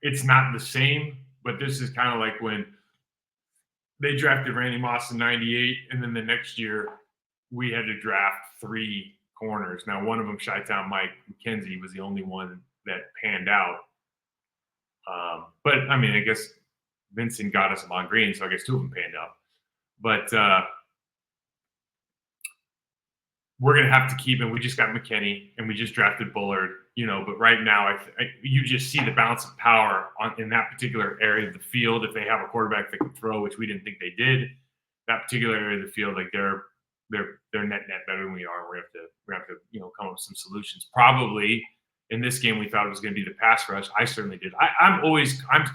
it's not the same, but this is kind of like when they drafted Randy Moss in '98, and then the next year we had to draft 3 corners. Now, one of them, Chi-Town Mike McKenzie, was the only one that panned out. But I mean, I guess Vincent got us Amon Green, so I guess 2 of them panned out. But we're going to have to keep him. We just got McKinney, and we just drafted Bullard, but right now you just see the balance of power in that particular area of the field. If they have a quarterback that can throw, which we didn't think they did, that particular area of the field, like they're net better than we are. We have to come up with some solutions. Probably in this game, we thought it was going to be the pass rush. I certainly did. I'm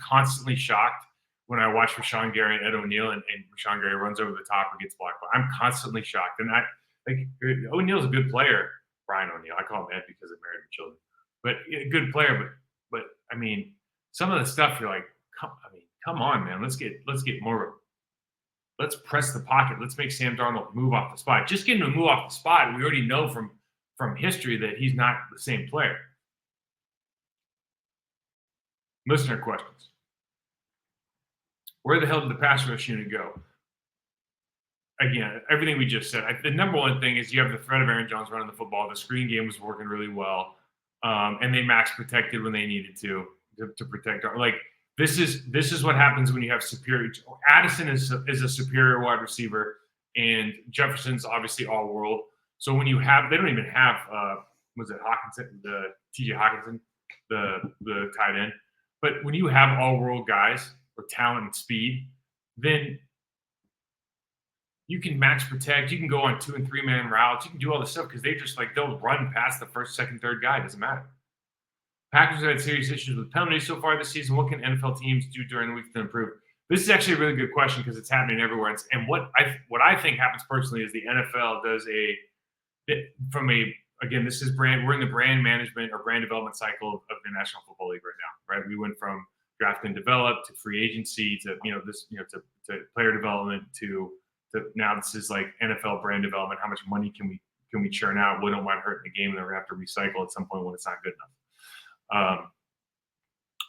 constantly shocked when I watch Rashawn Gary and Ed O'Neill, and Rashawn Gary runs over the top or gets blocked. I'm constantly shocked. And O'Neill's a good player. Brian O'Neill. I call him Ed because I'm married with children. But a good player. But I mean, some of the stuff you're like, come on, man. Let's get more. Let's press the pocket. Let's make Sam Darnold move off the spot. Just getting him to move off the spot, we already know from history that he's not the same player. Listener questions. Where the hell did the pass rush unit go? Again, everything we just said. The number one thing is you have the threat of Aaron Jones running the football. The screen game was working really well, and they max protected when they needed to protect. This is what happens when you have superior. Addison is a superior wide receiver, and Jefferson's obviously all world. So when you have, they don't even have was it Hawkinson, the TJ Hawkinson, the tight end. But when you have all world guys with talent and speed, then you can max protect. You can go on 2- and 3-man routes. You can do all this stuff because they'll run past the first, second, third guy. It doesn't matter. Packers have had serious issues with penalties so far this season. What can NFL teams do during the week to improve? This is actually a really good question because it's happening everywhere. And what I think happens personally is the NFL does this is we're in the brand management or brand development cycle of the National Football League right now, right? We went from draft and develop to free agency to to player development to now this is like NFL brand development. How much money can we churn out? We don't mind hurting the game, and then we have to recycle at some point when it's not good enough.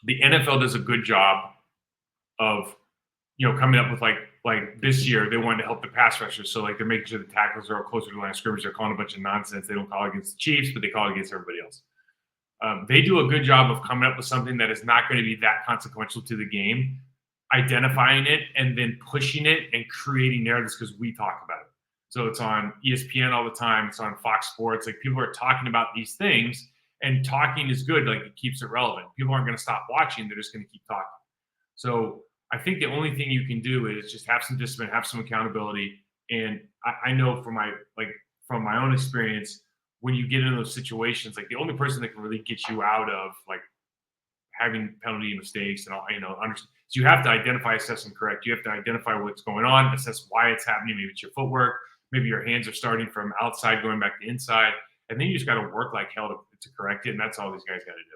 The NFL does a good job of coming up with like this year they wanted to help the pass rushers, so like they're making sure the tackles are closer to the line of scrimmage. They're calling a bunch of nonsense. They don't call against the Chiefs, but they call against everybody else. They do a good job of coming up with something that is not going to be that consequential to the game, identifying it and then pushing it and creating narratives because we talk about it. So it's on ESPN all the time. It's on Fox Sports. Like people are talking about these things, and talking is good. Like it keeps it relevant. People aren't going to stop watching. They're just going to keep talking. So I think the only thing you can do is just have some discipline, have some accountability. And I know from my own experience, when you get into those situations, like the only person that can really get you out of like having penalty mistakes and all, understand. So you have to identify, assess, and correct. You have to identify what's going on, assess why it's happening. Maybe it's your footwork. Maybe your hands are starting from outside, going back to inside. And then you just got to work like hell to correct it. And that's all these guys got to do.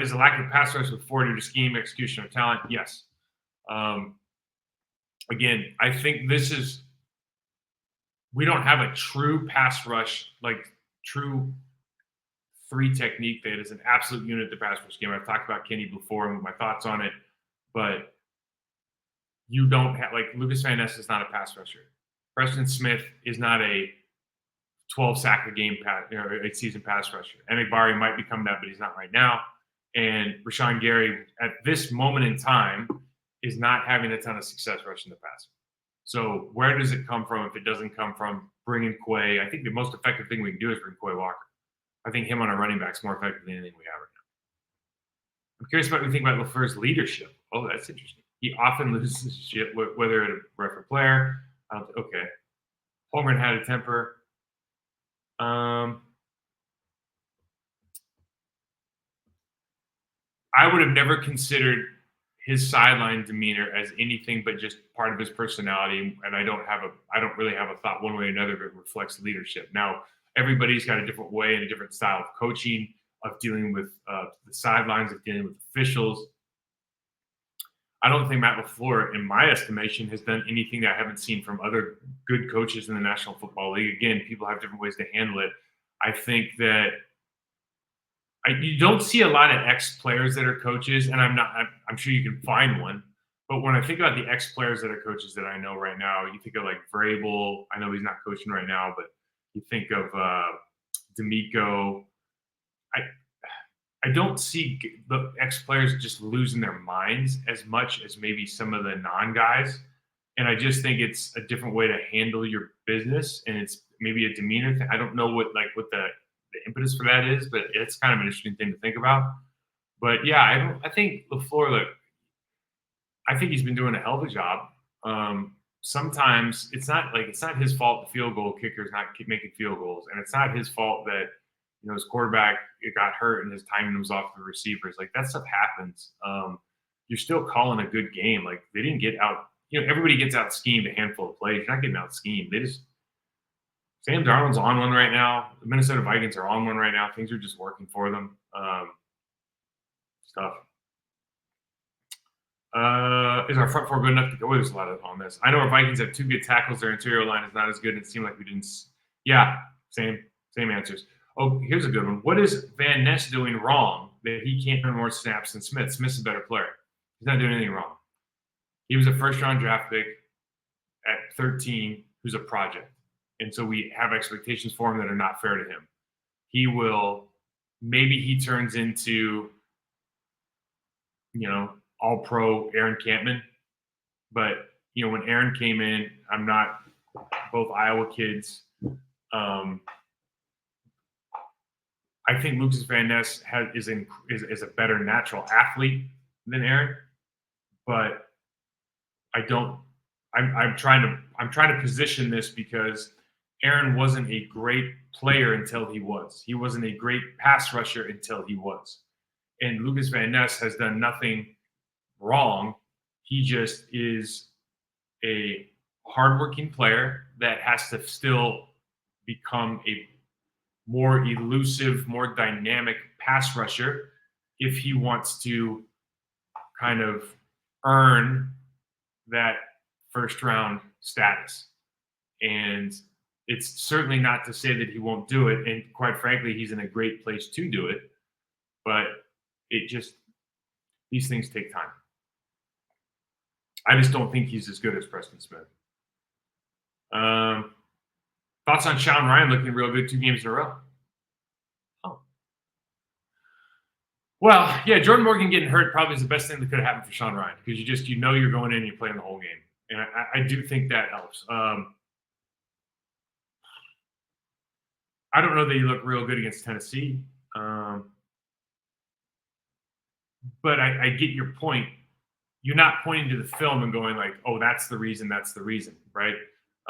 Is the lack of pass rush with Ford due to scheme, execution, or talent? Yes. Again, I think we don't have a true pass rush, like true 3 technique that is an absolute unit the pass rush game. I've talked about Kenny before and my thoughts on it, but you don't have, like Lucas Van Ness is not a pass rusher. Preston Smith is not a 12 sack a game a season pass rusher. Emegbari might become that, but he's not right now. And Rashawn Gary at this moment in time is not having a ton of success rushing the passer. So where does it come from if it doesn't come from bringing Quay? I think the most effective thing we can do is bring Quay Walker. I think him on a running back is more effective than anything we have right now. I'm curious about what you think about LaFleur's leadership. Oh, that's interesting. He often loses shit, whether it's a ref or player. Okay. Holmgren had a temper. I would have never considered his sideline demeanor as anything but just part of his personality, and I don't really have a thought one way or another that reflects leadership. Now, everybody's got a different way and a different style of coaching, of dealing with the sidelines, of dealing with officials. I don't think Matt LaFleur, in my estimation, has done anything that I haven't seen from other good coaches in the National Football League. Again, people have different ways to handle it. I think You don't see a lot of ex players that are coaches, and I'm sure you can find one. But when I think about the ex players that are coaches that I know right now, you think of like Vrabel. I know he's not coaching right now, but you think of D'Amico. I I don't see the ex players just losing their minds as much as maybe some of the non guys. And I just think it's a different way to handle your business, and it's maybe a demeanor thing. I don't know what the impetus for that is, but it's kind of an interesting thing to think about. But yeah, I think LaFleur. Look, I think he's been doing a hell of a job. Sometimes it's not his fault the field goal kicker is not making field goals, and it's not his fault that his quarterback got hurt and his timing was off the receivers. Like that stuff happens. You're still calling a good game. Like they didn't get out. Everybody gets out schemed a handful of plays. You're not getting out schemed. Sam Darnold's on one right now. The Minnesota Vikings are on one right now. Things are just working for them. Stuff. Is our front four good enough to go? There's a lot on this. I know our Vikings have 2 good tackles. Their interior line is not as good. It seemed like we didn't. Yeah, same answers. Oh, here's a good one. What is Van Ness doing wrong that he can't earn more snaps than Smith? Smith's a better player. He's not doing anything wrong. He was a first-round draft pick at 13 who's a project. And so we have expectations for him that are not fair to him. Maybe he turns into, all-pro Aaron Campman. But, when Aaron came in, both Iowa kids. I think Lucas Van Ness is a better natural athlete than Aaron. But I'm trying to position this because Aaron wasn't a great player until he was. He wasn't a great pass rusher until he was. And Lucas Van Ness has done nothing wrong. He just is a hardworking player that has to still become a more elusive, more dynamic pass rusher if he wants to kind of earn that first round status. And it's certainly not to say that he won't do it. And quite frankly, he's in a great place to do it. But these things take time. I just don't think he's as good as Preston Smith. Thoughts on Sean Ryan looking real good 2 games in a row? Oh. Well, yeah, Jordan Morgan getting hurt probably is the best thing that could have happened for Sean Ryan because you're going in and you're playing the whole game. And I do think that helps. I don't know that you look real good against Tennessee. But I get your point. You're not pointing to the film and going like, oh, that's the reason, right?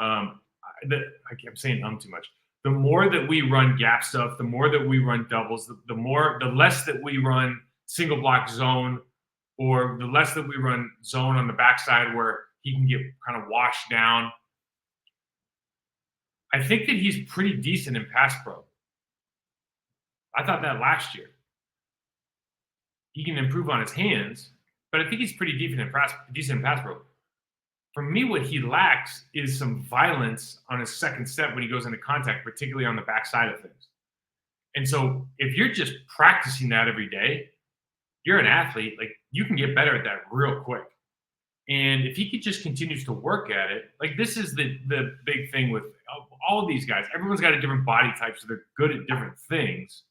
I kept saying too much. The more that we run gap stuff, the more that we run doubles, the less that we run single block zone, or the less that we run zone on the backside where he can get kind of washed down. I think that he's pretty decent in pass pro. I thought that last year. He can improve on his hands, but I think he's pretty decent in pass pro. For me, what he lacks is some violence on his second step when he goes into contact, particularly on the backside of things. And so if you're just practicing that every day, you're an athlete, like you can get better at that real quick. And if he just continues to work at it, like this is the big thing with all of these guys. Everyone's got a different body type, so they're good at different things.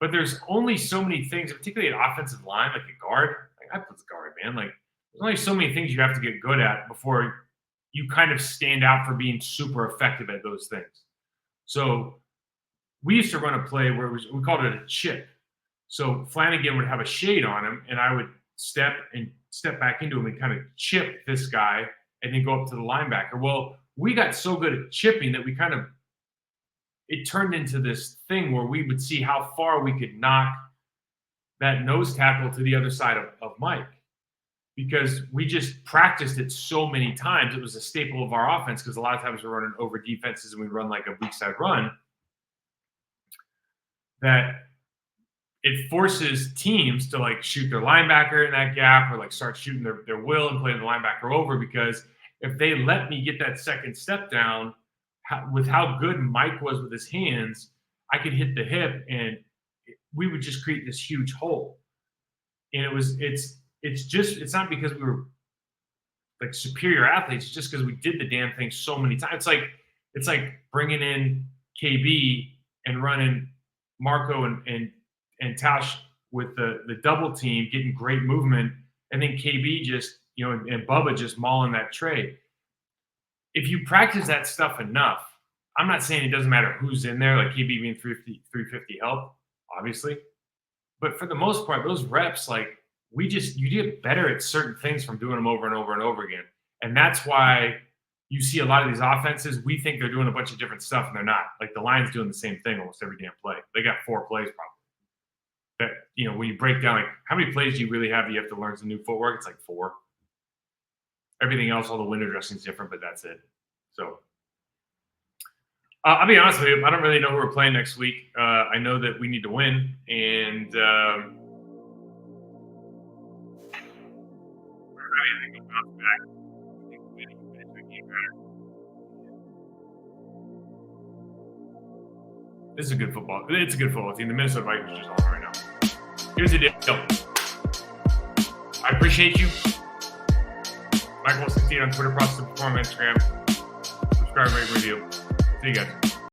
But there's only so many things, particularly at offensive line, like a guard. Like I play guard, man. Like there's only so many things you have to get good at before you kind of stand out for being super effective at those things. So we used to run a play where we called it a chip. So Flanagan would have a shade on him, and I would step back into him and kind of chip this guy and then go up to the linebacker. Well, we got so good at chipping that it turned into this thing where we would see how far we could knock that nose tackle to the other side of Mike, because we just practiced it so many times. It was a staple of our offense because a lot of times we're running over defenses and we run like a weak side run, that it forces teams to like shoot their linebacker in that gap or like start shooting their will and playing the linebacker over, because if they let me get that second step down, with how good Mike was with his hands, I could hit the hip and we would just create this huge hole. And it's not because we were like superior athletes, it's just because we did the damn thing so many times. It's like bringing in KB and running Marco and Tausch with the double team, getting great movement, and then KB just, and Bubba just mauling that tray. If you practice that stuff enough, I'm not saying it doesn't matter who's in there, like KB being 350 help, obviously. But for the most part, those reps, like you get better at certain things from doing them over and over and over again. And that's why you see a lot of these offenses, we think they're doing a bunch of different stuff, and they're not. Like the Lions doing the same thing almost every damn play. They got 4 plays probably. That, when you break down, like how many plays do you really have that you have to learn some new footwork? It's like 4. Everything else, all the window dressing is different, but that's it. So I'll be honest with you, I don't really know who we're playing next week. I know that we need to win, and this is a good football. It's a good football team. The Minnesota Vikings are just on right now. Here's the deal. I appreciate you. Michael OCT on Twitter, Process to Perform, Instagram. Subscribe, rate, review. See you guys.